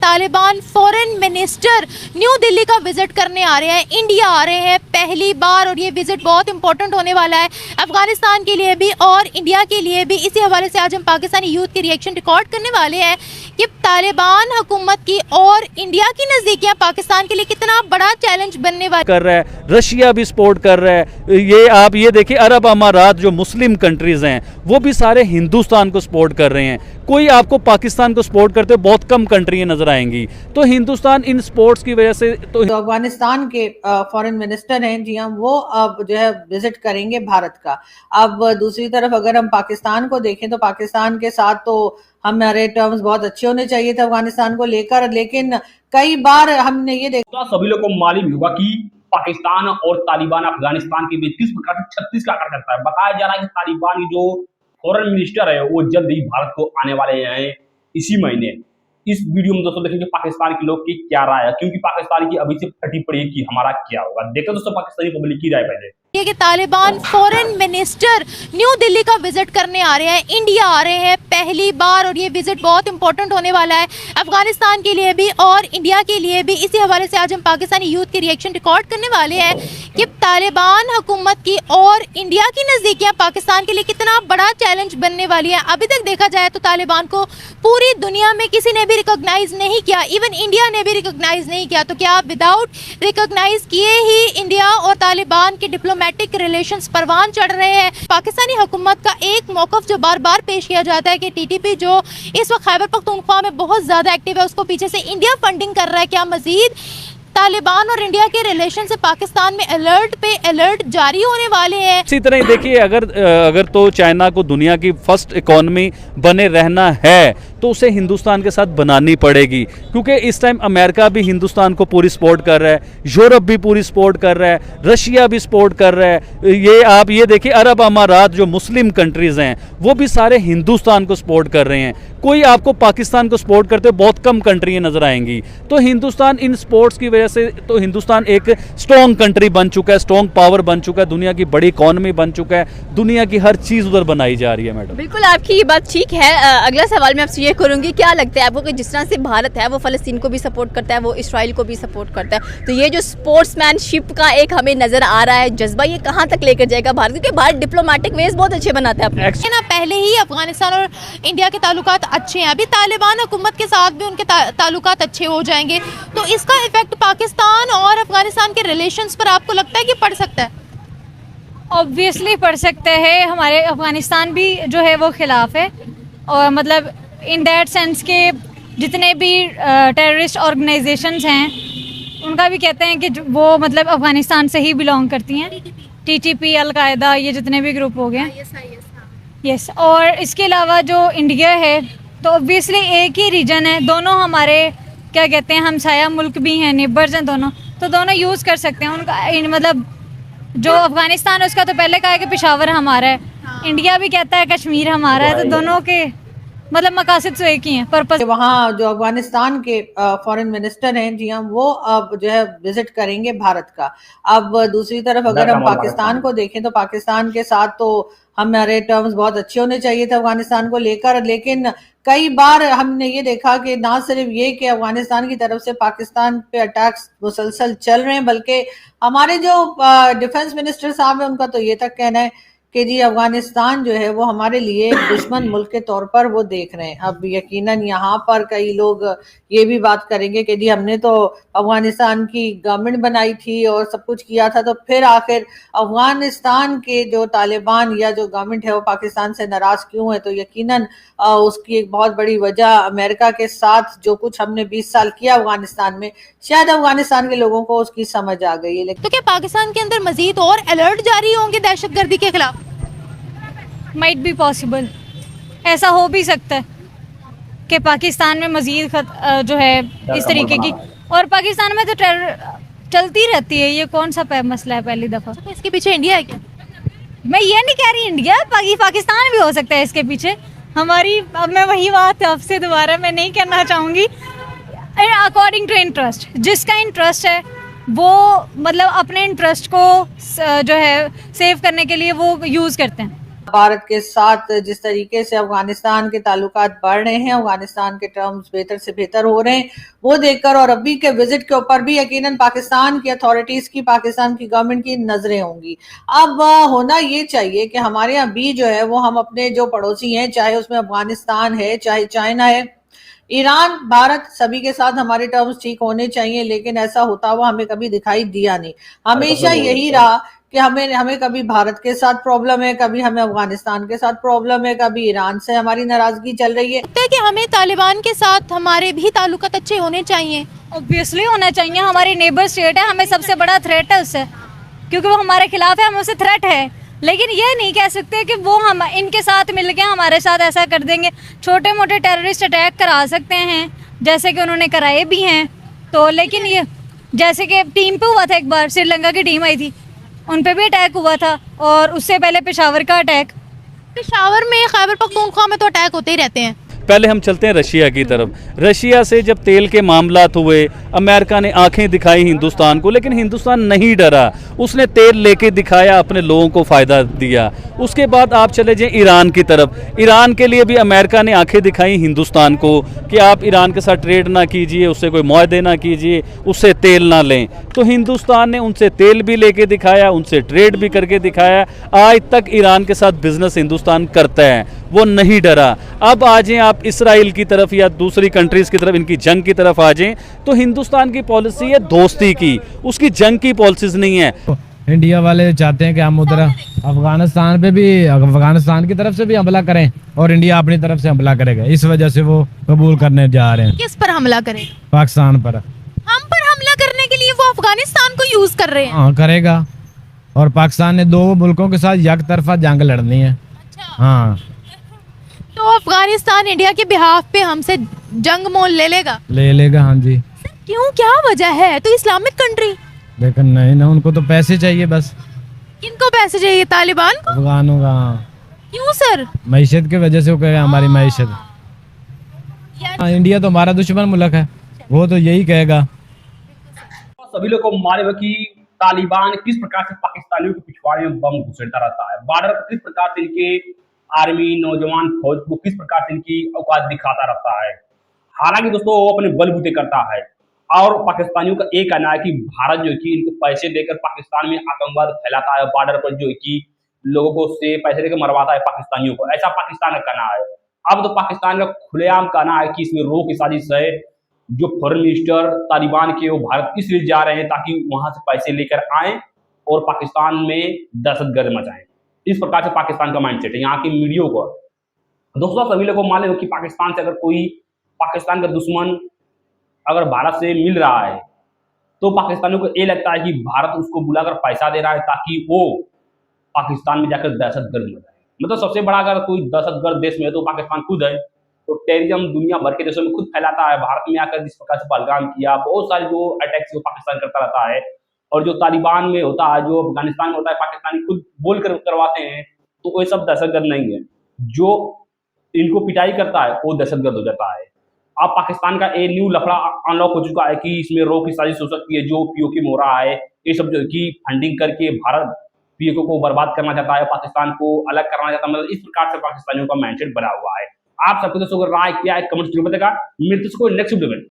Taliban foreign minister new Delhi का visit करने आ रहे हैं, इंडिया आ रहे हैं पहली बार, और ये विजिट बहुत इंपॉर्टेंट होने वाला है अफगानिस्तान के लिए भी और इंडिया के लिए भी। इसी हवाले से आज हम पाकिस्तानी यूथ के रिएक्शन रिकॉर्ड करने वाले हैं कि तालिबान हुकूमत की और इंडिया की नज़दीकियां पाकिस्तान के लिए कितना बड़ा चैलेंज बनने वाला कर रहा है। रशिया भी सपोर्ट कर रहा है। ये आप ये देखिए, अरब अमारात जो मुस्लिम कंट्रीज हैं वो भी सारे हिंदुस्तान को सपोर्ट कर रहे हैं। कोई आपको पाकिस्तान को सपोर्ट करते बहुत कम कंट्री नजर आएंगी। तो हिंदुस्तान इन स्पोर्ट्स की वजह से तो अफगानिस्तान के फॉरेन मिनिस्टर हैं, जी हाँ, वो अब जो है विजिट करेंगे भारत का। अब दूसरी तरफ अगर हम पाकिस्तान को देखें तो पाकिस्तान के साथ तो हमारे टर्म्स बहुत अच्छे होने चाहिए थे अफगानिस्तान को लेकर, लेकिन कई बार हमने ये देखा, सभी लोगों को मालूम होगा कि पाकिस्तान और तालिबान अफगानिस्तान के बीच किस प्रकार से 36 का आकार करता है। बताया जा रहा है कि तालिबान की जो फॉरेन मिनिस्टर है वो जल्द ही भारत को आने वाले हैं इसी महीने। इस वीडियो में दोस्तों देखेंगे पाकिस्तान के लोग की क्या राय है, क्योंकि पाकिस्तान की अभी से फटी पड़ी है कि हमारा क्या होगा। देखते दोस्तों पाकिस्तानी पब्लिक की राय पहले। ये कि Taliban foreign minister new Delhi का विजिट करने आ रहे हैं, इंडिया आ रहे हैं पहली बार, और ये विजिट बहुत इंपॉर्टेंट होने वाला है अफगानिस्तान के लिए भी और इंडिया के लिए भी। इसी हवाले से आज हम पाकिस्तानी यूथ के रिएक्शन रिकॉर्ड करने वाले हैं कि तालिबान हुकूमत की और इंडिया की नज़दीकियां पाकिस्तान के लिए कितना बड़ा चैलेंज बनने वाली है। अभी तक देखा जाए तो तालिबान को पूरी दुनिया में किसी ने भी रिकॉग्नाइज नहीं किया, इवन इंडिया ने भी रिकॉग्नाइज नहीं किया। तो क्या विदाउट रिकॉग्नाइज किए ही इंडिया और तालिबान के डिप्लोमेटिक रिलेशंस परवान चढ़ रहे हैं? पाकिस्तानी हुकूमत का एक मौक़िफ़ जो बार बार पेश किया जाता है कि टीटीपी जो इस वक्त खैबर पख्तूनख्वा में बहुत ज़्यादा एक्टिव है, उसको पीछे से इंडिया फंडिंग कर रहा है। क्या मजीद तालिबान और इंडिया के रिलेशन से पाकिस्तान में अलर्ट पे अलर्ट जारी होने वाले हैं? इसी तरह देखिए, अगर तो चाइना को दुनिया की फर्स्ट इकोनॉमी बने रहना है तो उसे हिंदुस्तान के साथ बनानी पड़ेगी, क्योंकि इस टाइम अमेरिका भी हिंदुस्तान को पूरी सपोर्ट कर रहा है, यूरोप भी पूरी सपोर्ट कर रहा है, रशिया भी सपोर्ट कर रहा है। ये आप ये देखिए, अरब अमारात जो मुस्लिम कंट्रीज हैं वो भी सारे हिंदुस्तान को सपोर्ट कर रहे हैं। कोई आपको पाकिस्तान को सपोर्ट करते बहुत कम कंट्री नजर आएंगी। तो हिंदुस्तान इन स्पोर्ट्स की वजह से तो हिंदुस्तान एक स्ट्रॉन्ग कंट्री बन चुका है, स्ट्रॉन्ग पावर बन चुका है, दुनिया की बड़ी इकोनॉमी बन चुका है, दुनिया की हर चीज उधर बनाई जा रही है। मैडम बिल्कुल आपकी ये बात ठीक है। अगला सवाल मैं आपसे ये करूंगी, क्या लगता है आपको कि जिस तरह से भारत है वो फलस्तीन को भी सपोर्ट करता है, वो इसराइल को भी सपोर्ट करता है, तो ये जो स्पोर्ट्समैनशिप का एक हमें नजर आ रहा है जज्बा, ये कहाँ तक लेकर जाएगा भारत? क्योंकि भारत डिप्लोमेटिक वेज बहुत अच्छे बनाता है अपने ना। पहले ही अफगानिस्तान और इंडिया के ताल्लुकात अच्छे हैं, अभी तालिबान हुकूमत के साथ भी उनके ताल्लुकात अच्छे हो जाएंगे, तो इसका इफेक्ट पाकिस्तान और अफगानिस्तान के रिलेशंस पर आपको लगता है कि पड़ सकता है? ऑब्वियसली पड़ सकते हैं। हमारे अफगानिस्तान भी जो है वो खिलाफ है, और मतलब इन दैट सेंस के जितने भी टेररिस्ट ऑर्गेनाइजेशंस हैं उनका भी कहते हैं कि वो मतलब अफगानिस्तान से ही बिलोंग करती हैं। टीटीपी, अलकायदा, ये जितने भी ग्रुप हो गए। यस, और इसके अलावा जो इंडिया है तो ऑब्वियसली एक ही रीजन है, दोनों हमारे क्या कहते हैं हमसाया मुल्क भी हैं, नेबर्स हैं दोनों, तो दोनों यूज़ कर सकते हैं उनका। मतलब जो अफगानिस्तान है उसका तो पहले कहा है कि पेशावर हमारा है, इंडिया भी कहता है कश्मीर हमारा है, तो दोनों के मतलब मकासद तो एक ही हैं, पर्पस। वहाँ जो अफगानिस्तान के फॉरेन मिनिस्टर हैं, जी हाँ, वो अब जो है विजिट करेंगे भारत का। अब दूसरी तरफ अगर हम पाकिस्तान को देखें तो पाकिस्तान के साथ तो हमारे टर्म्स बहुत अच्छे होने चाहिए थे अफगानिस्तान को लेकर, लेकिन कई बार हमने ये देखा कि ना सिर्फ ये कि अफगानिस्तान की तरफ से पाकिस्तान पे अटैक्स मुसलसल चल रहे हैं, बल्कि हमारे जो डिफेंस मिनिस्टर साहब हैं उनका तो ये तक कहना है कि जी अफगानिस्तान जो है वो हमारे लिए दुश्मन मुल्क के तौर पर वो देख रहे हैं। अब यकीनन यहाँ पर कई लोग ये भी बात करेंगे कि जी हमने तो अफगानिस्तान की गवर्नमेंट बनाई थी और सब कुछ किया था, तो फिर आखिर अफगानिस्तान के जो तालिबान या जो गवर्नमेंट है वो पाकिस्तान से नाराज क्यों है? तो यकीनन उसकी एक बहुत बड़ी वजह अमेरिका के साथ जो कुछ हमने 20 साल किया अफगानिस्तान में, शायद अफगानिस्तान के लोगों को उसकी समझ आ गई है। लेकिन तो क्या पाकिस्तान के अंदर मजीद और अलर्ट जारी होंगे दहशतगर्दी के खिलाफ? माइट बी पॉसिबल, ऐसा हो भी सकता है कि पाकिस्तान में मजीद जो है इस तरीके की, और पाकिस्तान में तो चलती रहती है, ये कौन सा मसला है पहली दफ़ा? तो इसके पीछे इंडिया है क्या? मैं ये नहीं कह रही इंडिया, पाकिस्तान भी हो सकता है इसके पीछे हमारी। अब मैं वही बात आपसे दोबारा मैं नहीं कहना चाहूँगी। अकॉर्डिंग टू इंटरेस्ट, जिसका इंटरेस्ट है वो मतलब अपने इंटरेस्ट को जो है सेव करने के लिए वो यूज़ करते हैं। भारत के साथ जिस तरीके से अफगानिस्तान के ताल्लुकात बढ़ रहे हैं, अफगानिस्तान के टर्म्स बेहतर से बेहतर हो रहे हैं, वो देखकर और अभी के विजिट के ऊपर भी यकीनन पाकिस्तान की अथॉरिटीज की, पाकिस्तान की गवर्नमेंट की नजरें होंगी। अब होना ये चाहिए कि हमारे यहाँ भी जो है वो हम अपने जो पड़ोसी हैं, चाहे उसमें अफगानिस्तान है, चाहे चाइना है, ईरान, भारत, सभी के साथ हमारे टर्म्स ठीक होने चाहिए, लेकिन ऐसा होता हुआ हमें कभी दिखाई दिया नहीं। हमेशा यही रहा कि हमें कभी भारत के साथ प्रॉब्लम है, कभी हमें अफगानिस्तान के साथ प्रॉब्लम है, कभी ईरान से हमारी नाराजगी चल रही है। लगता है कि हमें तालिबान के साथ हमारे भी ताल्लुकात अच्छे होने चाहिए। ऑब्वियसली होना चाहिए, हमारी नेबर स्टेट है, हमें सबसे बड़ा थ्रेट है उससे, क्योंकि वो हमारे खिलाफ है, हमें उससे थ्रेट है। लेकिन ये नहीं कह सकते कि वो हम इनके साथ मिलके हमारे साथ ऐसा कर देंगे। छोटे मोटे टेररिस्ट अटैक करा सकते हैं, जैसे कि उन्होंने कराए भी हैं। तो लेकिन ये जैसे कि टीम पे हुआ था, एक बार श्रीलंका की टीम आई थी, उन पे भी अटैक हुआ था, और उससे पहले पेशावर का अटैक। पेशावर में, खैबर पख्तूनख्वा में तो अटैक होते ही रहते हैं। पहले हम चलते हैं रशिया की तरफ। रशिया से जब तेल के मामलात हुए, अमेरिका ने आंखें दिखाई हिंदुस्तान को, लेकिन हिंदुस्तान नहीं डरा, उसने तेल लेके दिखाया, अपने लोगों को फ़ायदा दिया। उसके बाद आप चले जाएं ईरान की तरफ। ईरान के लिए भी अमेरिका ने आंखें दिखाई हिंदुस्तान को कि आप ईरान के साथ ट्रेड ना कीजिए, उससे कोई मुआहदे ना कीजिए, उससे तेल ना लें। तो हिंदुस्तान ने उनसे तेल भी लेके दिखाया, उनसे ट्रेड भी करके दिखाया। आज तक ईरान के साथ बिजनेस हिंदुस्तान करता है, वो नहीं डरा। अब आ जाएं आप इसराइल की तरफ या दूसरी कंट्रीज़ की तरफ, इनकी जंग की तरफ आ जाएं, तो हिंदुस्तान की पॉलिसी है दोस्ती की, उसकी जंग की पॉलिसीज नहीं है। इंडिया वाले चाहते हैं कि हम उधर अफगानिस्तान पे भी, अफगानिस्तान की तरफ से भी हमला करें और इंडिया अपनी तरफ से हमला करेगा। इस वजह से वो कबूल करने जा रहे हैं। किस पर हमला करेगा? पाकिस्तान पर। हम पर हमला करने के लिए वो अफगानिस्तान को यूज कर रहे हैं। हाँ, करेगा। और पाकिस्तान ने दो मुल्कों के साथ एक तरफा जंग लड़नी है। अच्छा। हाँ, तो अफगानिस्तान इंडिया के बिहाफ पे हमसे जंग मोल ले लेगा? ले लेगा। हाँ जी। क्यों, क्या वजह है? तो इस्लामिक कंट्री। लेकिन नहीं ना, उनको तो पैसे चाहिए बस। किनको पैसे चाहिए? तालिबान को? अफगानों का। क्यों सर? मैशत की वजह से वो कहेगा हमारी मैशत। हाँ, इंडिया तो हमारा दुश्मन मुल्क है, वो तो यही कहेगा। सभी लोग को मालूम है कि तालिबान किस प्रकार से पाकिस्तानियों के पिछवाड़े में बम घुसेड़ता रहता है, बॉर्डर पर किस प्रकार से इनके आर्मी, नौजवान फौज को किस प्रकार से इनकी औकात दिखाता रहता है। हालांकि दोस्तों वो अपने बलबूते करता है, और पाकिस्तानियों का एक कहना है कि भारत जो है कि इनको पैसे देकर पाकिस्तान में आतंकवाद फैलाता है, बॉर्डर पर जो है कि लोगों को से पैसे देकर मरवाता है पाकिस्तानियों को, ऐसा पाकिस्तान का कहना है। अब तो पाकिस्तान का खुलेआम कहना है कि इसमें रो की साजिश है। जो फॉरेन मिनिस्टर तालिबान के वो भारत इसलिए जा रहे हैं ताकि वहां से पैसे लेकर आए और पाकिस्तान में दहशतगर्द मचाएं। इस प्रकार से पाकिस्तान का माइंडसेट है यहाँ के मीडिया को। दोस्तों सभी लोगों को मालूम है कि पाकिस्तान से अगर कोई, पाकिस्तान का दुश्मन अगर भारत से मिल रहा है तो पाकिस्तानियों को ये लगता है कि भारत उसको बुलाकर पैसा दे रहा है ताकि वो पाकिस्तान में जाकर दहशतगर्द मचाए। मतलब सबसे बड़ा अगर कोई दहशतगर्द देश में है तो पाकिस्तान खुद है। तो टेररिज्म दुनिया भर के देशों में खुद फैलाता है। भारत में आकर जिस प्रकार से पहलगाम किया, बहुत सारे जो अटैक्स वो पाकिस्तान करता रहता है। और जो तालिबान में होता है, जो अफगानिस्तान में होता है, पाकिस्तानी खुद बोल कर करवाते हैं। तो वो सब दहशतगर्द नहीं है, जो इनको पिटाई करता है वो दहशतगर्द हो जाता है। अब पाकिस्तान का एक न्यू लफड़ा अनलॉक हो चुका है कि इसमें रो की साजिश हो सकती है। जो पीओके में हो रहा है, ये सब जो की फंडिंग करके भारत पीओके को बर्बाद करना चाहता है, पाकिस्तान को अलग करना चाहता है। मतलब इस प्रकार से पाकिस्तानियों का माइंडसेट बना हुआ है। आप सबको दोस्तों राय क्या है कमेंट जरूर बताएगा। मिलते हैं नेक्स्ट वीडियो में।